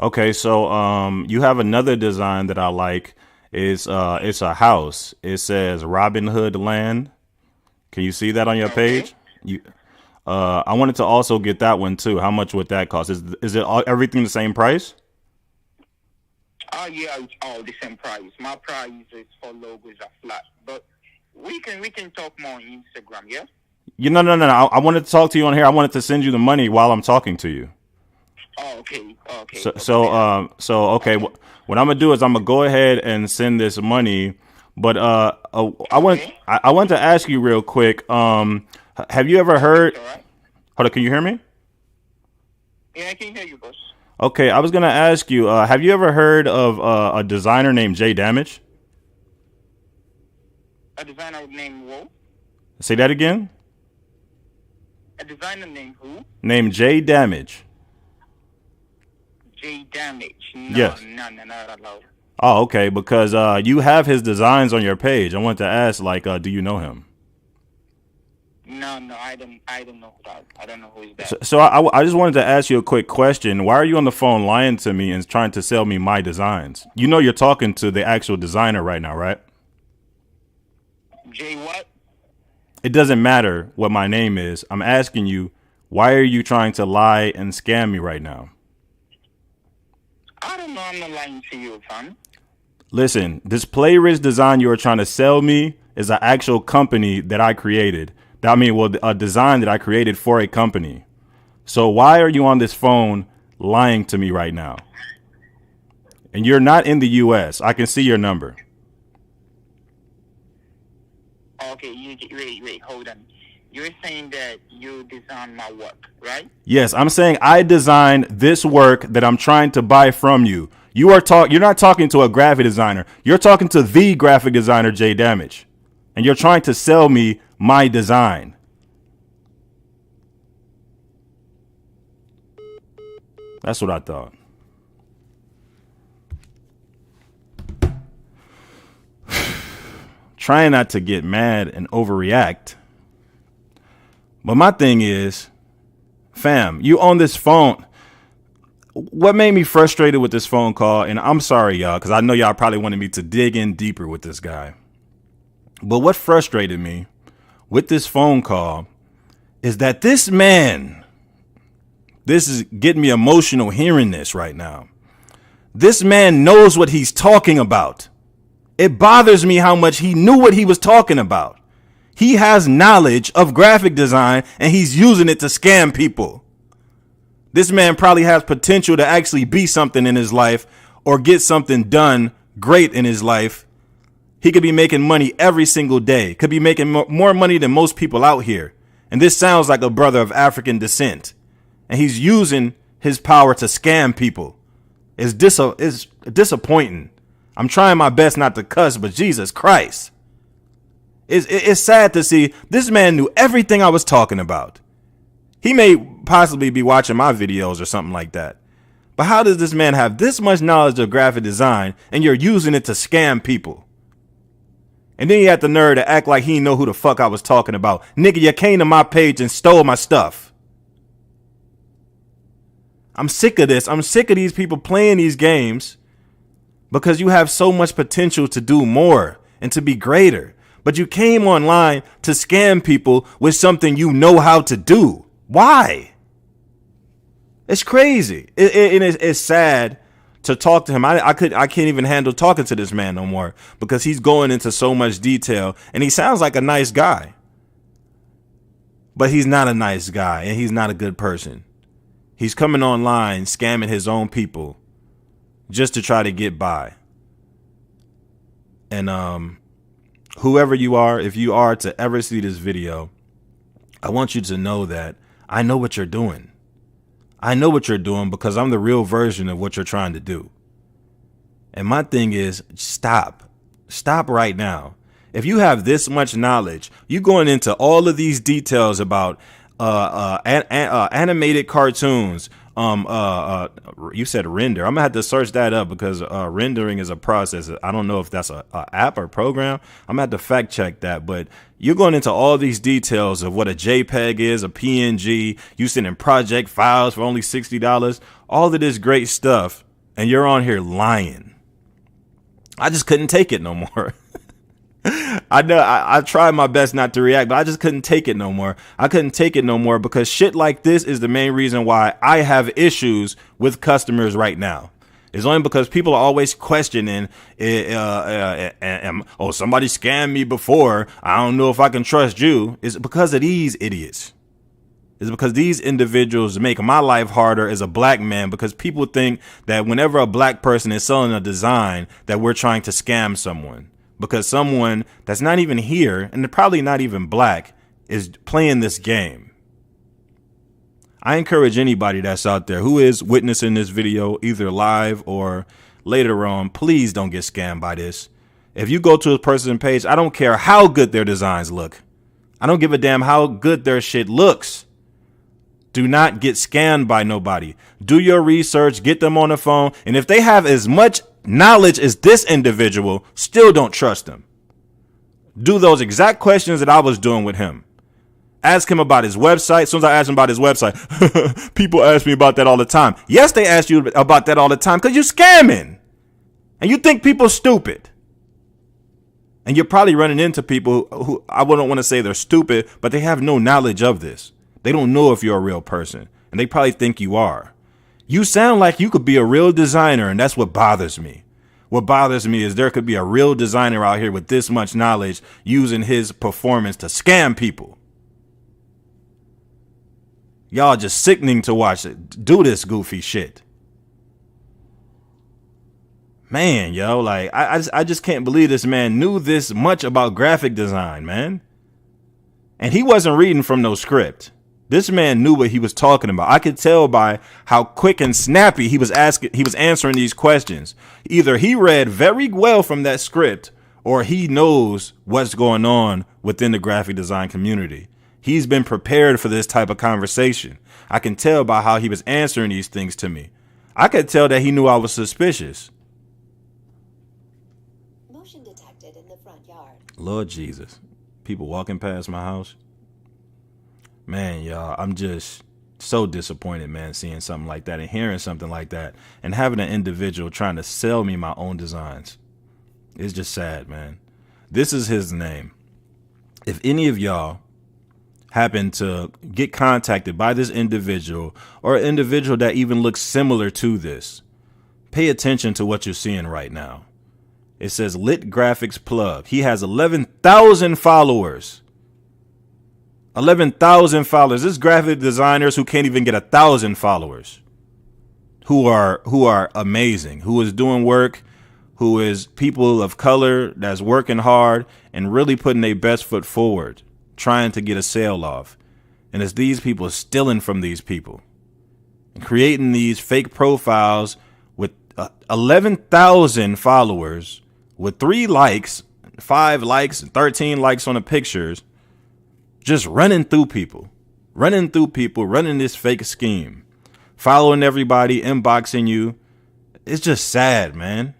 [SPEAKER 1] Okay, so you have another design that I like. It's a house. It says Robin Hood Land. Can you see that on your page? I wanted to also get that one too. How much would that cost? Is it everything the same price?
[SPEAKER 3] Yeah, it's all the same price. My price is for logos are flat, but we can talk more on Instagram. Yeah.
[SPEAKER 1] No. I wanted to talk to you on here. I wanted to send you the money while I'm talking to you.
[SPEAKER 3] Oh, okay. Okay.
[SPEAKER 1] So okay. What I'm gonna do is I'm gonna go ahead and send this money. But I want to ask you real quick. Have you ever heard?
[SPEAKER 3] All right.
[SPEAKER 1] Hold on, can you hear me?
[SPEAKER 3] Yeah, I can hear you, boss.
[SPEAKER 1] Okay, I was gonna ask you. Have you ever heard of a designer named J Damage?
[SPEAKER 3] A designer named who?
[SPEAKER 1] Say that again.
[SPEAKER 3] A designer named who?
[SPEAKER 1] Named J Damage.
[SPEAKER 3] J Damage. No,
[SPEAKER 1] Yes.
[SPEAKER 3] No, not allowed.
[SPEAKER 1] Oh, okay. Because you have his designs on your page. I wanted to ask, like, do you know him?
[SPEAKER 3] No, I don't know that. I don't know who is that.
[SPEAKER 1] So I just wanted to ask you a quick question. Why are you on the phone lying to me and trying to sell me my designs? You know you're talking to the actual designer right now, right?
[SPEAKER 3] J what?
[SPEAKER 1] It doesn't matter what my name is. I'm asking you, why are you trying to lie and scam me right now?
[SPEAKER 3] I don't know. I'm not lying to you, fam.
[SPEAKER 1] Listen, this Play Rich design you are trying to sell me is an actual company that I created. A design that I created for a company. So why are you on this phone lying to me right now? And you're not in the U.S. I can see your number.
[SPEAKER 3] Okay, wait, hold on. You're saying that you designed my work, right?
[SPEAKER 1] Yes, I'm saying I designed this work that I'm trying to buy from you. You're not talking to a graphic designer. You're talking to the graphic designer, J Damage. And you're trying to sell me my design. That's what I thought. Trying not to get mad and overreact. But my thing is, fam, you on this phone. What made me frustrated with this phone call, and I'm sorry, y'all, because I know y'all probably wanted me to dig in deeper with this guy. But what frustrated me with this phone call is that this man, this is getting me emotional hearing this right now. This man knows what he's talking about. It bothers me how much he knew what he was talking about. He has knowledge of graphic design and he's using it to scam people. This man probably has potential to actually be something in his life or get something done great in his life. He could be making money every single day, could be making more money than most people out here. And this sounds like a brother of African descent. And he's using his power to scam people. It's disappointing. I'm trying my best not to cuss, but Jesus Christ. It's sad to see this man knew everything I was talking about. He may possibly be watching my videos or something like that. But how does this man have this much knowledge of graphic design and you're using it to scam people? And then he had the nerve to act like he didn't know who the fuck I was talking about. Nigga, you came to my page and stole my stuff. I'm sick of this. I'm sick of these people playing these games because you have so much potential to do more and to be greater. But you came online to scam people with something you know how to do. Why? It's crazy. It's sad to talk to him. I can't even handle talking to this man no more because he's going into so much detail and he sounds like a nice guy. But he's not a nice guy and he's not a good person. He's coming online scamming his own people just to try to get by. And whoever you are, if you are to ever see this video, I want you to know that I know what you're doing. I know what you're doing because I'm the real version of what you're trying to do. And my thing is, stop right now. If you have this much knowledge, you going into all of these details about animated cartoons. You said render. I'm gonna have to search that up because rendering is a process. I don't know if that's a app or program. I'm gonna have to fact check that. But you're going into all these details of what a JPEG is, a PNG. You sending project files for only $60. All of this great stuff, and you're on here lying. I just couldn't take it no more. I know I tried my best not to react, but I just couldn't take it no more. I couldn't take it no more because shit like this is the main reason why I have issues with customers right now. It's only because people are always questioning, oh, somebody scammed me before. I don't know if I can trust you. It's because of these idiots. It's because these individuals make my life harder as a black man, because people think that whenever a black person is selling a design that we're trying to scam someone, because someone that's not even here and they're probably not even black is playing this game. I encourage anybody that's out there who is witnessing this video, either live or later on, please don't get scammed by this. If you go to a person's page, I don't care how good their designs look. I don't give a damn how good their shit looks. Do not get scammed by nobody. Do your research, get them on the phone. And if they have as much knowledge as this individual, still don't trust them. Do those exact questions that I was doing with him. Ask him about his website. As soon as I asked him about his website, people ask me about that all the time. Yes, they ask you about that all the time because you're scamming. And you think people stupid. And you're probably running into people who I wouldn't want to say they're stupid, but they have no knowledge of this. They don't know if you're a real person, and they probably think you are. You sound like you could be a real designer, and that's what bothers me. What bothers me is there could be a real designer out here with this much knowledge using his performance to scam people. Y'all just sickening to watch it. Do this goofy shit. Man, yo, like I just can't believe this man knew this much about graphic design, man. And he wasn't reading from no script. This man knew what he was talking about. I could tell by how quick and snappy he was answering these questions. Either he read very well from that script, or he knows what's going on within the graphic design community. He's been prepared for this type of conversation. I can tell by how he was answering these things to me. I could tell that he knew I was suspicious.
[SPEAKER 4] Motion detected in the front yard.
[SPEAKER 1] Lord Jesus. People walking past my house. Man, y'all, I'm just so disappointed, man, seeing something like that and hearing something like that and having an individual trying to sell me my own designs. It's just sad, man. This is his name. If any of y'all happen to get contacted by this individual or an individual that even looks similar to this, pay attention to what you're seeing right now. It says Lit Graphics Plug. He has 11,000 followers. 11,000 followers. This graphic designers who can't even get 1,000 followers, who are amazing, who is doing work, who is people of color that's working hard and really putting their best foot forward, trying to get a sale off. And it's these people stealing from these people and creating these fake profiles with 11,000 followers with 3 likes, 5 likes, and 13 likes on the pictures. Just running this fake scheme, following everybody, inboxing you. It's just sad, man.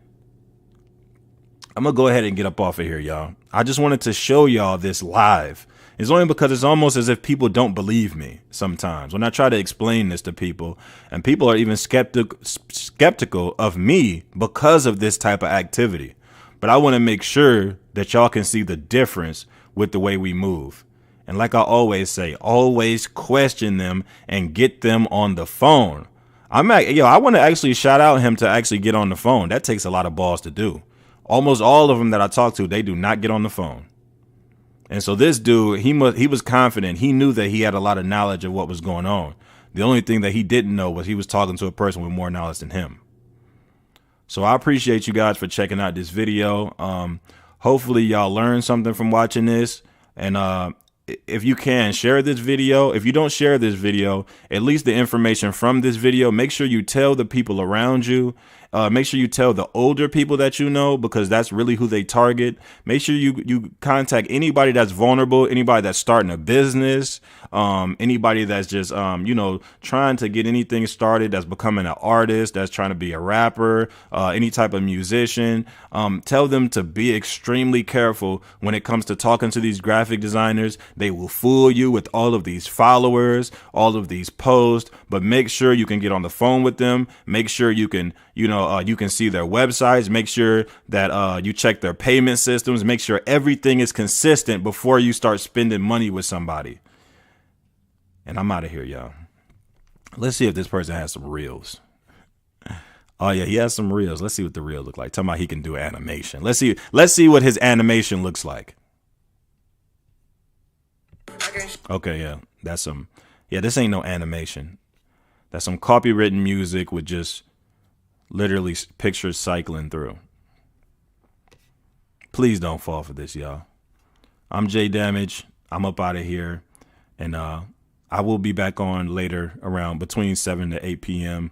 [SPEAKER 1] I'm going to go ahead and get up off of here, y'all. I just wanted to show y'all this live. It's only because it's almost as if people don't believe me sometimes when I try to explain this to people, and people are even skeptical of me because of this type of activity. But I want to make sure that y'all can see the difference with the way we move. And like I always say, always question them and get them on the phone. I want to actually shout out him to actually get on the phone. That takes a lot of balls to do. Almost all of them that I talk to, they do not get on the phone. And so this dude, he was confident. He knew that he had a lot of knowledge of what was going on. The only thing that he didn't know was he was talking to a person with more knowledge than him. So I appreciate you guys for checking out this video. Hopefully y'all learned something from watching this. And if you can, share this video. If you don't share this video, at least the information from this video, make sure you tell the people around you. Make sure you tell the older people that you know, because that's really who they target. Make sure you contact anybody that's vulnerable, anybody that's starting a business, anybody that's just, trying to get anything started, that's becoming an artist, that's trying to be a rapper, any type of musician. Tell them to be extremely careful when it comes to talking to these graphic designers. They will fool you with all of these followers, all of these posts, but make sure you can get on the phone with them. Make sure you can, you can see their websites. Make sure that you check their payment systems. Make sure everything is consistent before you start spending money with somebody. And I'm out of here, y'all. Let's see if this person has some reels. Oh yeah, he has some reels. Let's see what the reel look like. Talking about he can do animation. Let's see what his animation looks like. Okay, yeah, this ain't no animation. That's some copywritten music with just literally pictures cycling through. Please don't fall for this, y'all. I'm J Damage. I'm up out of here, and I will be back on later around between 7 to 8 p.m.